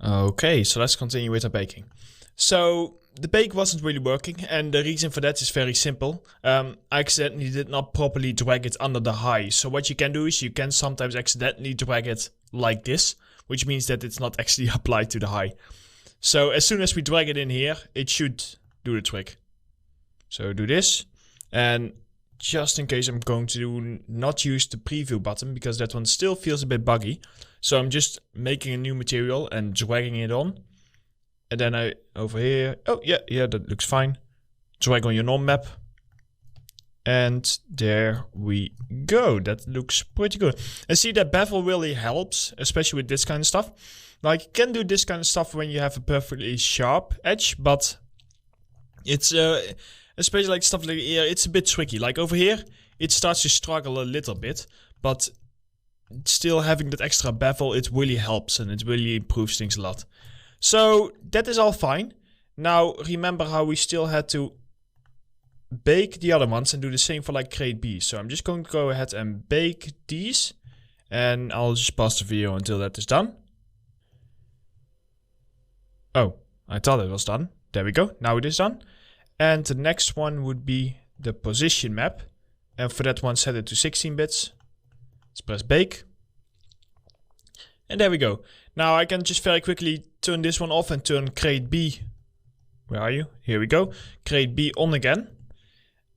Okay, so let's continue with our baking. So the bake wasn't really working, and the reason for that is very simple. I accidentally did not properly drag it under the high. So what you can do is you can sometimes accidentally drag it like this, which means that it's not actually applied to the high. So as soon as we drag it in here, it should do the trick. So do this, and just in case, I'm going to not use the preview button because that one still feels a bit buggy. So I'm just making a new material and dragging it on. And then over here, oh yeah, that looks fine. Drag on your norm map. And there we go. That looks pretty good. And see, that bevel really helps, especially with this kind of stuff. Like, you can do this kind of stuff when you have a perfectly sharp edge, but it's especially like stuff like here, it's a bit tricky. Like over here, it starts to struggle a little bit, but still having that extra bevel, it really helps and it really improves things a lot. So that is all fine. Now remember how we still had to bake the other ones and do the same for like crate B. So I'm just going to go ahead and bake these, and I'll just pause the video until that is done. Oh, I thought it was done. There we go. Now it is done. And the next one would be the position map. And for that one, set it to 16 bits. Let's press bake. And there we go. Now I can just very quickly turn this one off and turn crate B. Where are you? Here we go. Crate B on again.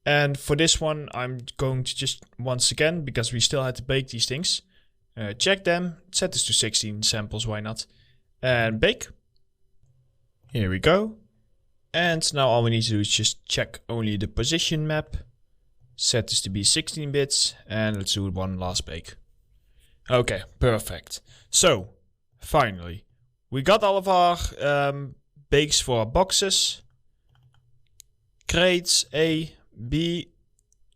And for this one, I'm going to just once again, because we still had to bake these things, check them, set this to 16 samples, why not? And bake. Here we go. And now all we need to do is just check only the position map. Set this to be 16 bits. And let's do one last bake. Okay, perfect. So, finally, we got all of our bakes for our boxes. Crates A, B.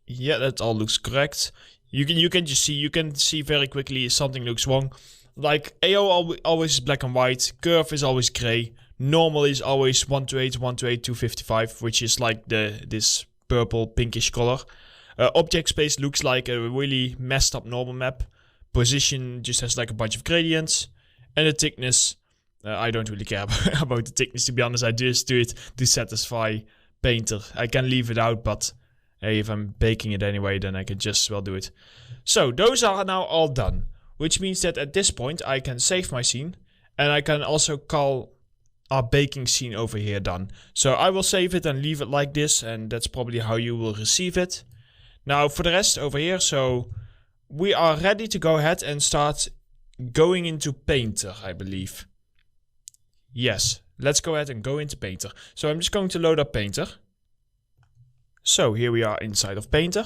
Yeah, that all looks correct. You can see very quickly if something looks wrong. Like AO always is black and white. Curve is always gray. Normal is always 128, 128, 255, which is like this purple pinkish color. Object space looks like a really messed up normal map. Position just has like a bunch of gradients. And the thickness, I don't really care about the thickness, to be honest. I just do it to satisfy Painter. I can leave it out, but hey, if I'm baking it anyway, then I can just well do it. So those are now all done, which means that at this point I can save my scene, and I can also call our baking scene over here done. So I will save it and leave it like this, and that's probably how you will receive it. Now for the rest over here, so we are ready to go ahead and start going into Painter, I believe. Yes, let's go ahead and go into Painter. So I'm just going to load up Painter. So here we are inside of Painter.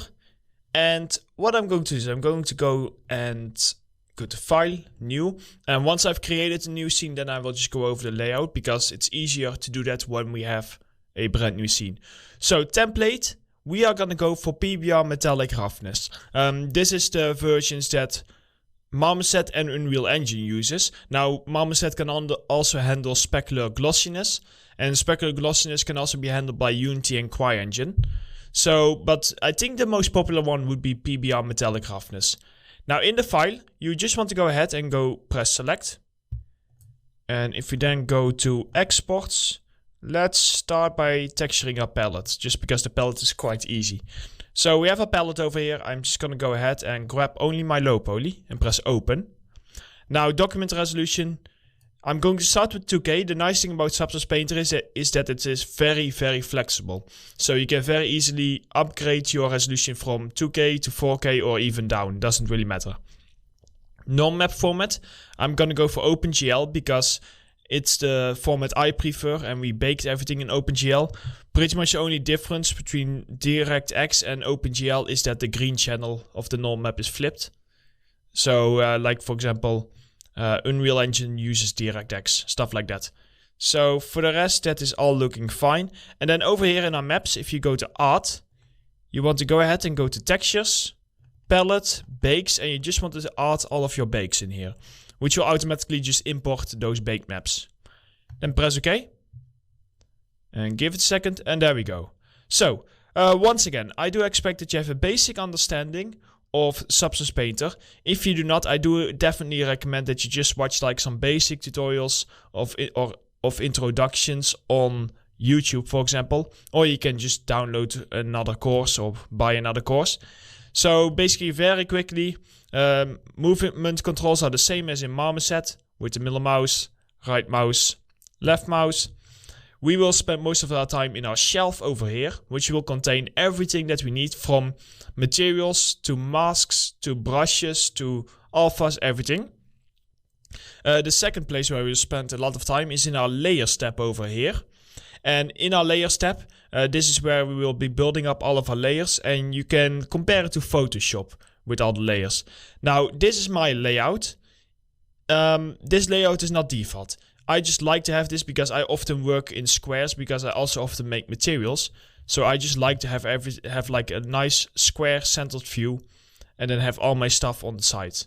And what I'm going to do is I'm going to go to File, New. And once I've created a new scene, then I will just go over the layout, because it's easier to do that when we have a brand new scene. So template, we are going to go for PBR Metallic Roughness. This is the versions that Marmoset and Unreal Engine uses. Now, Marmoset can also handle specular glossiness, and specular glossiness can also be handled by Unity and CryEngine. So, but I think the most popular one would be PBR Metallic Roughness. Now, in the file, you just want to go ahead and press select. And if we then go to exports, let's start by texturing our palette, just because the palette is quite easy. So we have a palette over here. I'm just going to go ahead and grab only my low poly and press open. Now, document resolution, I'm going to start with 2K. The nice thing about Substance Painter is that it is very, very flexible. So you can very easily upgrade your resolution from 2K to 4K or even down. Doesn't really matter. Norm map format, I'm going to go for OpenGL because it's the format I prefer, and we baked everything in OpenGL. Pretty much the only difference between DirectX and OpenGL is that the green channel of the norm map is flipped. So like for example, Unreal Engine uses DirectX, stuff like that. So for the rest, that is all looking fine. And then over here in our maps, if you go to Art, you want to go ahead and go to Textures, Palette, Bakes, and you just want to add all of your bakes in here, which will automatically just import those baked maps. Then press OK. And give it a second, and there we go. So, once again, I do expect that you have a basic understanding of Substance Painter. If you do not, I do definitely recommend that you just watch like some basic tutorials of introductions on YouTube, for example, or you can just download another course or buy another course. So basically, very quickly, movement controls are the same as in Marmoset, with the middle mouse, right mouse, left mouse. We will spend most of our time in our shelf over here, which will contain everything that we need, from materials to masks to brushes to alphas, everything. The second place where we'll spend a lot of time is in our layers tab over here. And in our layers tab, this is where we will be building up all of our layers, and you can compare it to Photoshop with all the layers. Now, this is my layout. This layout is not default. I just like to have this because I often work in squares, because I also often make materials. So I just like to have like a nice square centered view, and then have all my stuff on the side.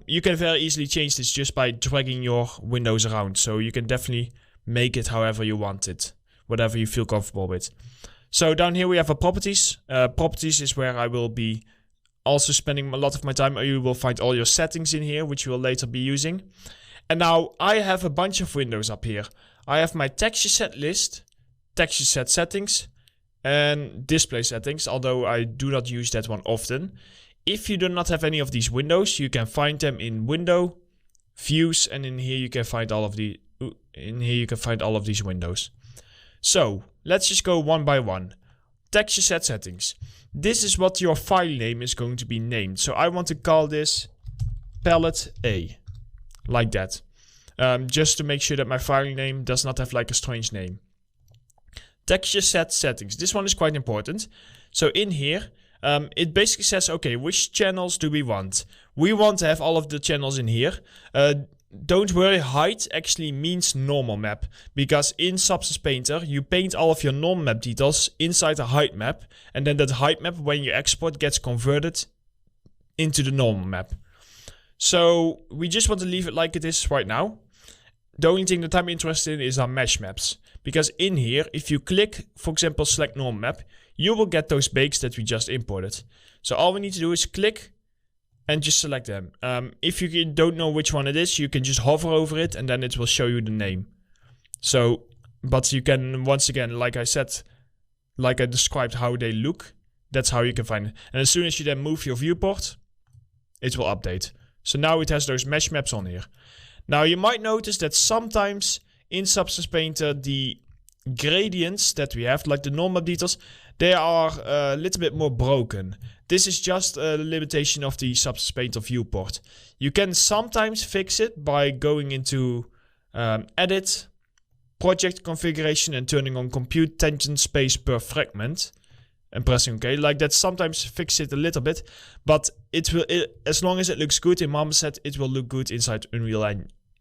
You can very easily change this just by dragging your windows around. So you can definitely make it however you want it, whatever you feel comfortable with. So down here we have our properties. Properties is where I will be also spending a lot of my time. You will find all your settings in here, which you will later be using. And now I have a bunch of windows up here. I have my texture set list, texture set settings, and display settings, although I do not use that one often. If you do not have any of these windows, you can find them in Window, Views, and in here you can find all of these windows. So let's just go one by one. Texture set settings. This is what your file name is going to be named. So I want to call this Pallet A. Like that. Just to make sure that my file name does not have like a strange name. Texture set settings. This one is quite important. So in here, it basically says, okay, which channels do we want? We want to have all of the channels in here. Don't worry, height actually means normal map, because in Substance Painter, you paint all of your normal map details inside a height map, and then that height map, when you export, gets converted into the normal map. So we just want to leave it like it is right now. The only thing that I'm interested in is our mesh maps, because in here, if you click, for example, select normal map, you will get those bakes that we just imported. So all we need to do is click and just select them. If you don't know which one it is, you can just hover over it and then it will show you the name. So, but you can, once again, like I said, like I described how they look, that's how you can find it. And as soon as you then move your viewport, it will update. So now it has those mesh maps on here. Now you might notice that sometimes in Substance Painter, the gradients that we have, like the normal details, they are a little bit more broken. This is just a limitation of the Substance Painter viewport. You can sometimes fix it by going into Edit, Project Configuration, and turning on Compute Tangent Space per Fragment, and pressing OK. Like that sometimes fix it a little bit, but it will, as long as it looks good in Marmoset, it will look good inside Unreal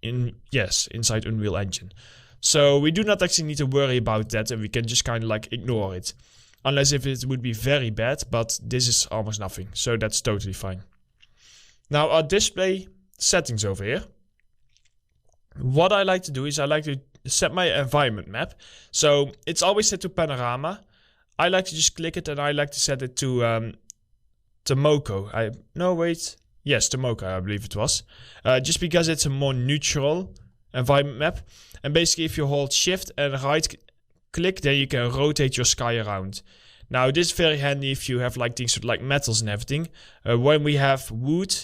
inside Unreal Engine. So we do not actually need to worry about that, and we can just kind of like ignore it. Unless if it would be very bad, but this is almost nothing. So that's totally fine. Now our display settings over here. What I like to do is I like to set my environment map. So it's always set to panorama. I like to just click it and I like to set it to Moko. Yes, to Mocha, I believe it was. Just because it's a more neutral environment map. And basically if you hold shift and right click, then you can rotate your sky around. Now this is very handy if you have like things with like metals and everything. When we have wood,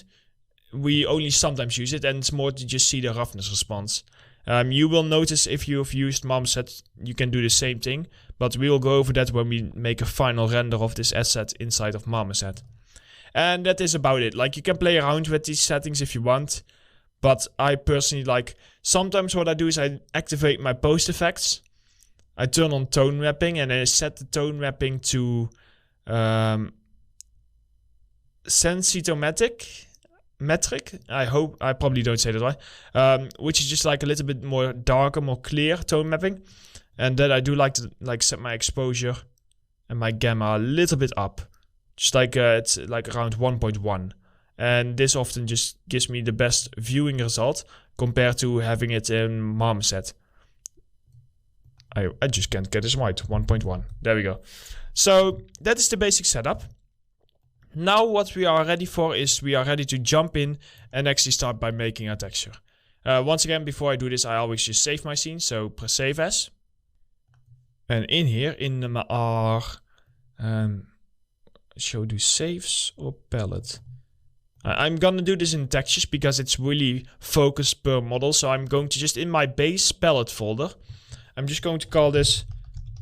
we only sometimes use it, and it's more to just see the roughness response. You will notice if you have used Marmoset, you can do the same thing, but we will go over that when we make a final render of this asset inside of Marmoset. And that is about it. Like you can play around with these settings if you want, but I personally like, sometimes what I do is I activate my post effects. I turn on tone mapping and I set the tone mapping to sensitometric. I hope I probably don't say that right. Which is just like a little bit more darker, more clear tone mapping. And then I do like to set my exposure and my gamma a little bit up. Just like it's like around 1.1. And this often just gives me the best viewing result compared to having it in Marmoset. I just can't get this right. 1.1. There we go. So that is the basic setup. Now what we are ready for is we are ready to jump in and actually start by making a texture. Once again, before I do this, I always just save my scene. So press save as. And in here, in our show do saves or palette. I'm gonna do this in textures because it's really focused per model. So I'm going to just in my base palette folder, I'm just going to call this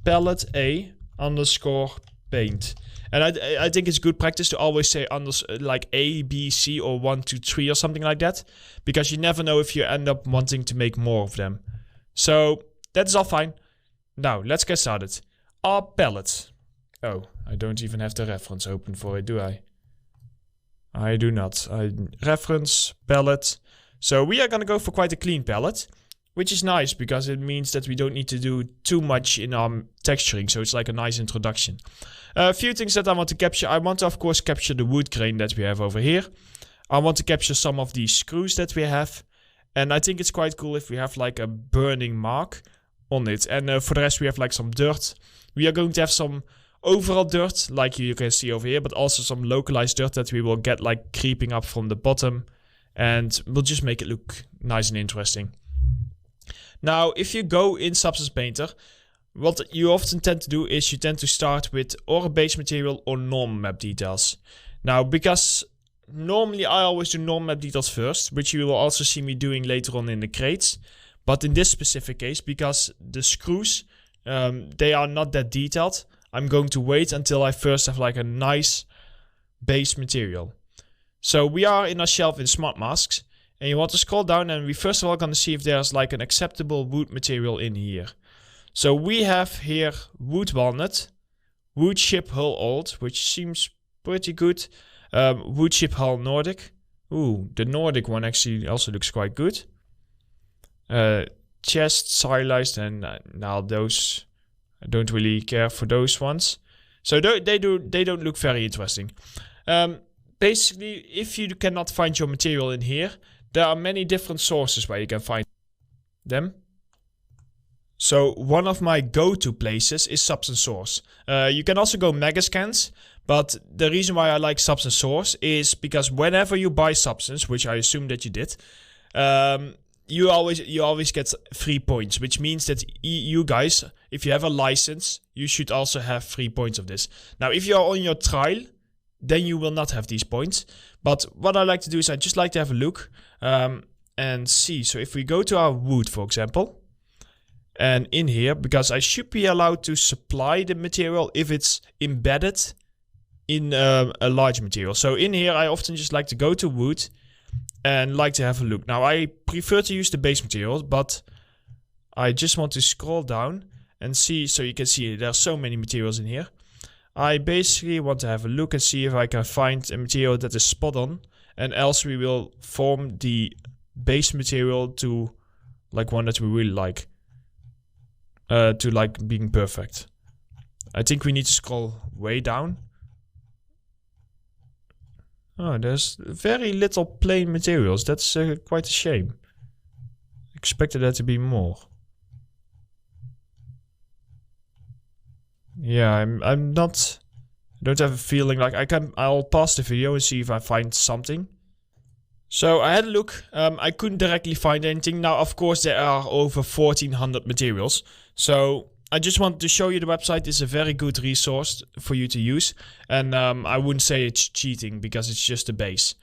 palette A underscore paint. And I think it's good practice to always say like A, B, C, or 1, 2, 3 or something like that. Because you never know if you end up wanting to make more of them. So that's all fine. Now, let's get started. Our palette. Oh, I don't even have the reference open for it, do I? I do not. Reference, palette. So we are going to go for quite a clean palette. Which is nice because it means that we don't need to do too much in our texturing. So it's like a nice introduction. A few things that I want to capture. I want to, of course, capture the wood grain that we have over here. I want to capture some of these screws that we have. And I think it's quite cool if we have like a burning mark on it. And for the rest, we have like some dirt. We are going to have some overall dirt, like you can see over here. But also some localized dirt that we will get like creeping up from the bottom. And we'll just make it look nice and interesting. Now, if you go in Substance Painter, what you often tend to do is you tend to start with or a base material or normal map details. Now, because normally I always do normal map details first, which you will also see me doing later on in the crates. But in this specific case, because the screws, they are not that detailed, I'm going to wait until I first have like a nice base material. So we are in our shelf in Smart Masks. And you want to scroll down and we first of all going to see if there's like an acceptable wood material in here. So we have here wood walnut, wood ship hull old, which seems pretty good. Wood ship hull Nordic. Ooh, the Nordic one actually also looks quite good. Chest stylized, and now those, I don't really care for those ones. So they don't look very interesting. Basically, if you cannot find your material in here, there are many different sources where you can find them. So one of my go-to places is Substance Source. You can also go Megascans, but the reason why I like Substance Source is because whenever you buy Substance, which I assume that you did, you always get free points, which means that you guys, if you have a license, you should also have 3 points of this. Now, if you are on your trial, then you will not have these points. But what I like to do is I just like to have a look and see. So if we go to our wood, for example, and in here, because I should be allowed to supply the material if it's embedded in a large material. So in here, I often just like to go to wood and like to have a look. Now, I prefer to use the base material, but I just want to scroll down and see. So you can see there are so many materials in here. I basically want to have a look and see if I can find a material that is spot on. And else we will form the base material to like one that we really like. To like being perfect. I think we need to scroll way down. Oh, there's very little plain materials. That's quite a shame. Expected there to be more. Yeah, I'm not. I don't have a feeling like I'll pause the video and see if I find something. So I had a look. I couldn't directly find anything. Now, of course, there are over 1400 materials. So I just wanted to show you the website. It's a very good resource for you to use. And I wouldn't say it's cheating because it's just a base.